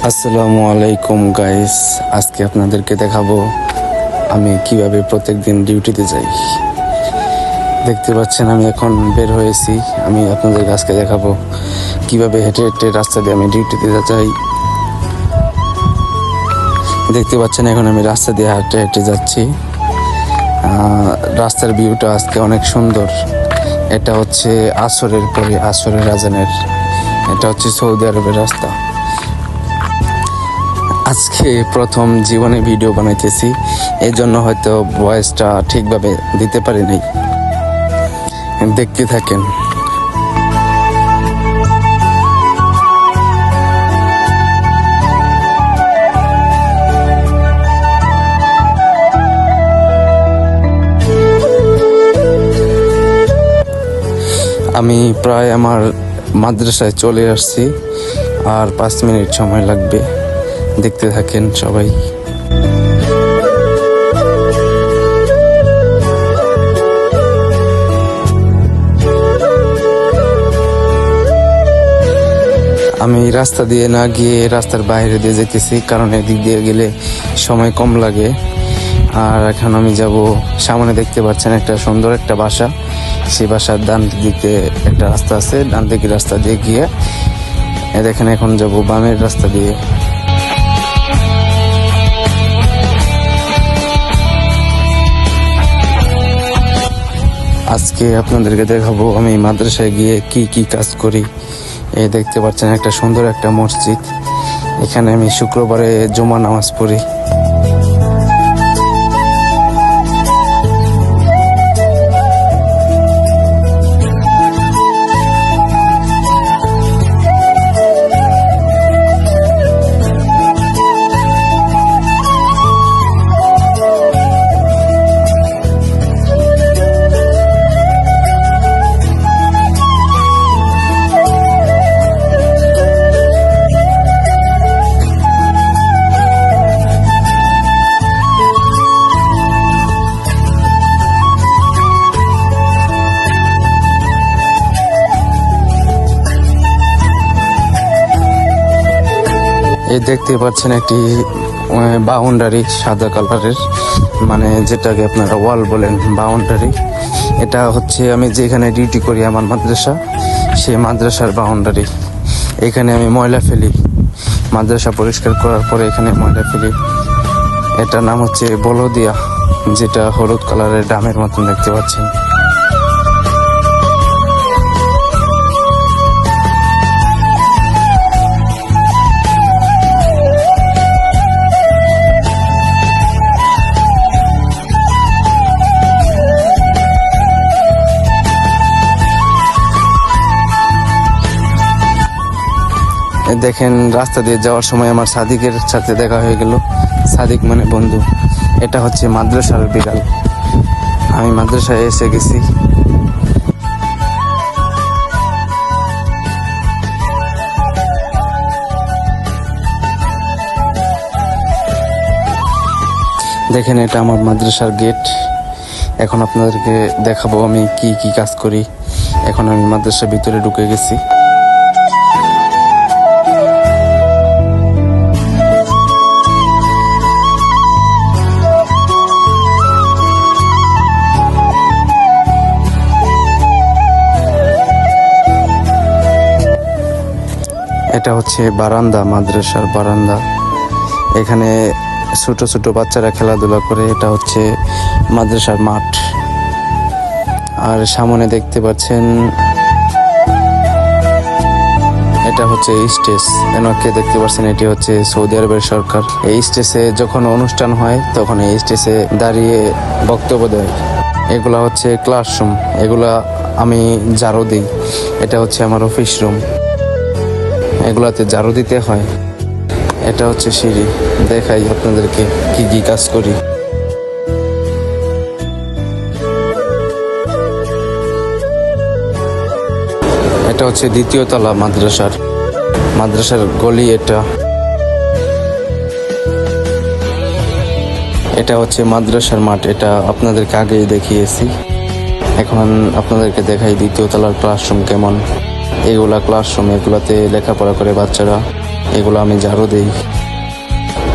আসসালামু আলাইকুম গাইস, আজকে আপনাদেরকে দেখাবো আমি কিভাবে প্রত্যেকদিন ডিউটিতে যাই। দেখতে পাচ্ছেন আমি এখন বের হয়েছি। আমি আপনাদেরকে আজকে দেখাবো কিভাবে হেঁটে হেঁটে রাস্তা দিয়ে আমি ডিউটিতে যাই। দেখতে পাচ্ছেন এখন আমি রাস্তা দিয়ে হেঁটে হেঁটে যাচ্ছি। রাস্তার ভিউটা আজকে অনেক সুন্দর। এটা হচ্ছে আসরের পরে, আসরের আজানের। এটা হচ্ছে সৌদি আরবের রাস্তা। আজকে প্রথম জীবনে ভিডিও বানাইতেছি, এই জন্য হয়তো ভয়েসটা ঠিকভাবে দিতে পারিনি। দেখতে থাকেন। আমি প্রায় আমার মাদ্রাসায় চলে আসছি, আর 5 মিনিট সময় লাগবে। দেখতে থাকেন সবাই। আমি রাস্তা দিয়ে না গিয়ে রাস্তার বাইরে দিয়ে যেতেছি, কারণ এদিক দিয়ে গেলে সময় কম লাগে। আর এখন আমি যাব, সামনে দেখতে পাচ্ছেন একটা সুন্দর একটা বাসা। সেই বাসার ডান দিকে একটা রাস্তা আছে, ডান দিকে রাস্তা দিয়ে গিয়ে দেখেন এখন যাব বামের রাস্তা দিয়ে। আজকে আপনাদেরকে দেখাবো আমি মাদ্রাসায় গিয়ে কি কি কাজ করি। এই দেখতে পাচ্ছেন একটা সুন্দর একটা মসজিদ। এখানে আমি শুক্রবারে জুমা নামাজ পড়ি। এই দেখতে পাচ্ছেন একটি বাউন্ডারি সাদা কালারের, মানে যেটাকে আপনারা ওয়াল বলেন, বাউন্ডারি। এটা হচ্ছে আমি যেখানে ডিউটি করি, আমার মাদ্রাসা, সেই মাদ্রাসার বাউন্ডারি। এখানে আমি ময়লা ফেলি, মাদ্রাসা পরিষ্কার করার পরে এখানে ময়লা ফেলি। এটার নাম হচ্ছে বলদিয়া, যেটা হলুদ কালারের ডামের মতন দেখতে পাচ্ছেন। দেখেন রাস্তা দিয়ে যাওয়ার সময় আমার সাদিকের সাথে দেখা হয়ে গেল। সাদিক মানে বন্ধু। এটা হচ্ছে মাদ্রাসার বিড়াল। আমি মাদ্রাসায় এসে গেছি। দেখেন এটা আমার মাদ্রাসার গেট। এখন আপনাদেরকে দেখাবো আমি কি কি কাজ করি। এখন আমি মাদ্রাসার ভিতরে ঢুকে গেছি। এটা হচ্ছে বারান্দা, মাদ্রাসার বারান্দা। এখানে ছোট ছোট বাচ্চারা খেলাধুলা করে। এটা হচ্ছে মাদ্রাসার মাঠ। আর সামনে দেখতে পাচ্ছেন এটা হচ্ছে স্টেজ। এনাকে দেখতে পাচ্ছেন, এটি হচ্ছে সৌদি আরবের সরকার। এই স্টেজে যখন অনুষ্ঠান হয় তখন এই স্টেজে দাঁড়িয়ে বক্তব্য দেয়। এগুলা হচ্ছে ক্লাসরুম, এগুলা আমি ঝাড়ু দিই। এটা হচ্ছে আমার অফিস রুম, এগুলাতে ঝাড়ু দিতে হয়। এটা হচ্ছে সিঁড়ি। দেখাই আপনাদেরকে কি কি কাজ করি। এটা হচ্ছে দ্বিতীয় তলা মাদ্রাসার গলি। এটা হচ্ছে মাদ্রাসার মাঠ। এটা আপনাদেরকে আগেই দেখিয়েছি। এখন আপনাদেরকে দেখাই দ্বিতীয় তলার ক্লাসরুম কেমন। এগুলা ক্লাসরুম, এগুলাতে লেখাপড়া করে বাচ্চারা। এগুলো আমি ঝাড়ু দিই।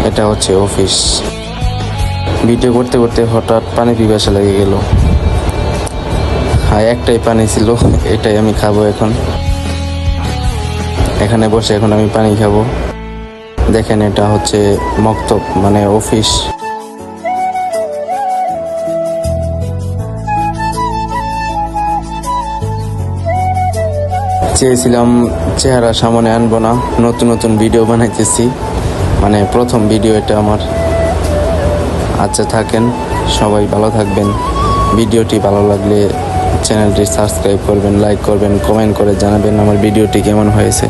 এটা হচ্ছে অফিস। ভিডিও করতে করতে হঠাৎ পানি পিপাসা লেগে গেল। হ্যাঁ, একটাই পানি ছিল, এটাই আমি খাবো এখন। এখানে বসে এখন আমি পানি খাবো। দেখেন, এটা হচ্ছে মক্তব, মানে অফিস। চেয়েছিলাম চেহারা সামনে আনবো না, নতুন নতুন ভিডিও বানাইতেছি, মানে প্রথম ভিডিও এটা আমার। আচ্ছা, থাকেন, সবাই ভালো থাকবেন। ভিডিওটি ভালো লাগলে চ্যানেলটি সাবস্ক্রাইব করবেন, লাইক করবেন, কমেন্ট করে জানাবেন আমার ভিডিওটি কেমন হয়েছে।